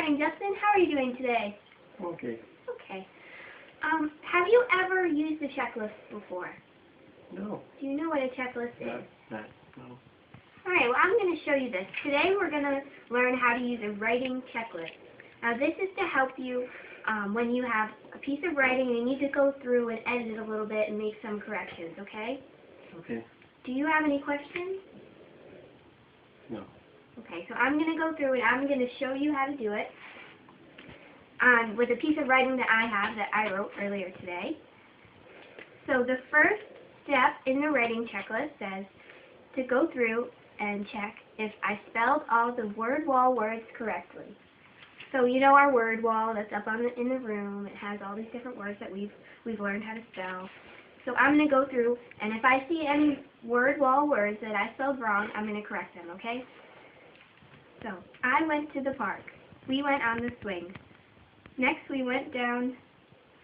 morning, Justin. How are you doing today? Okay. Okay. Have you ever used a checklist before? No. Do you know what a checklist is? No. Alright, well I'm going to show you this. Today we're going to learn how to use a writing checklist. Now this is to help you when you have a piece of writing and you need to go through and edit it a little bit and make some corrections, okay? Okay. Do you have any questions? No. Okay, so I'm going to go through and I'm going to show you how to do it with a piece of writing that I have that I wrote earlier today. So the first step in the writing checklist says to go through and check if I spelled all the word wall words correctly. So you know our word wall that's up in the room. It has all these different words that we've learned how to spell. So I'm going to go through, and if I see any word wall words that I spelled wrong, I'm going to correct them, okay? So I went to the park. We went on the swing. Next we went down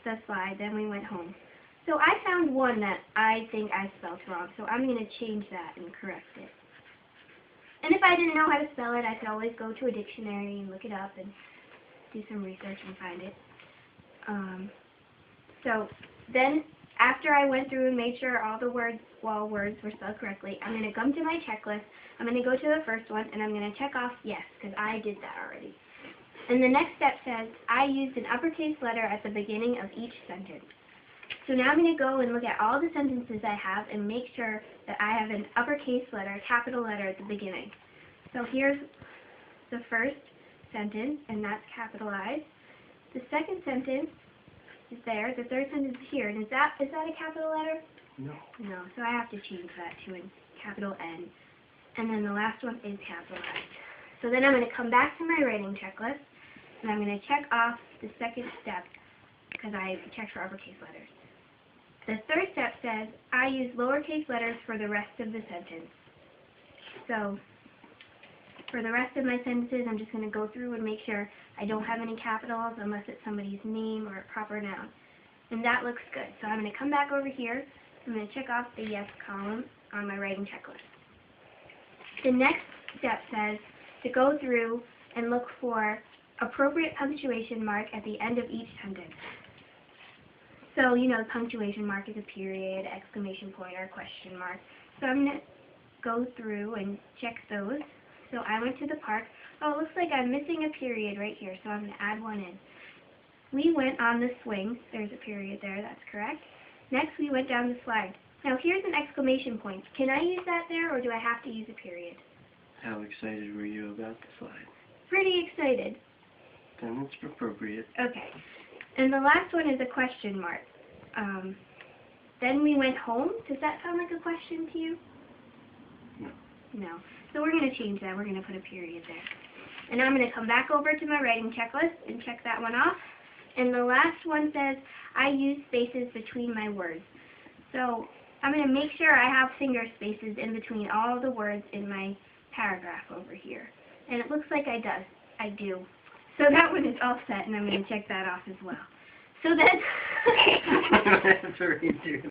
the slide, then we went home. So I found one that I think I spelled wrong, so I'm going to change that and correct it. And if I didn't know how to spell it, I could always go to a dictionary and look it up and do some research and find it. So then, after I went through and made sure all the words were spelled correctly, I'm going to come to my checklist. I'm going to go to the first one, and I'm going to check off yes, because I did that already. And the next step says, I used an uppercase letter at the beginning of each sentence. So now I'm going to go and look at all the sentences I have and make sure that I have an uppercase letter, a capital letter at the beginning. So here's the first sentence, and that's capitalized. The second sentence is there. The third sentence is here. And is that a capital letter? No. No, so I have to change that to a capital N. And then the last one is capitalized. So then I'm going to come back to my writing checklist, and I'm going to check off the second step because I checked for uppercase letters. The third step says, I use lowercase letters for the rest of the sentence. So for the rest of my sentences, I'm just going to go through and make sure I don't have any capitals unless it's somebody's name or a proper noun. And that looks good. So I'm going to come back over here. I'm going to check off the yes column on my writing checklist. The next step says to go through and look for appropriate punctuation mark at the end of each sentence. So, you know, the punctuation mark is a period, exclamation point, or question mark. So I'm going to go through and check those. So I went to the park. Oh, it looks like I'm missing a period right here, so I'm going to add one in. We went on the swing. There's a period there, that's correct. Next, we went down the slide. Now, here's an exclamation point. Can I use that there, or do I have to use a period? How excited were you about the slide? Pretty excited. Then it's appropriate. Okay. And the last one is a question mark. Then we went home. Does that sound like a question to you? No. No. So we're going to change that. We're going to put a period there. And I'm going to come back over to my writing checklist and check that one off. And the last one says, I use spaces between my words. So I'm going to make sure I have finger spaces in between all the words in my paragraph over here. And it looks like I do. So that one is all set, and I'm going to check that off as well. So then... That's very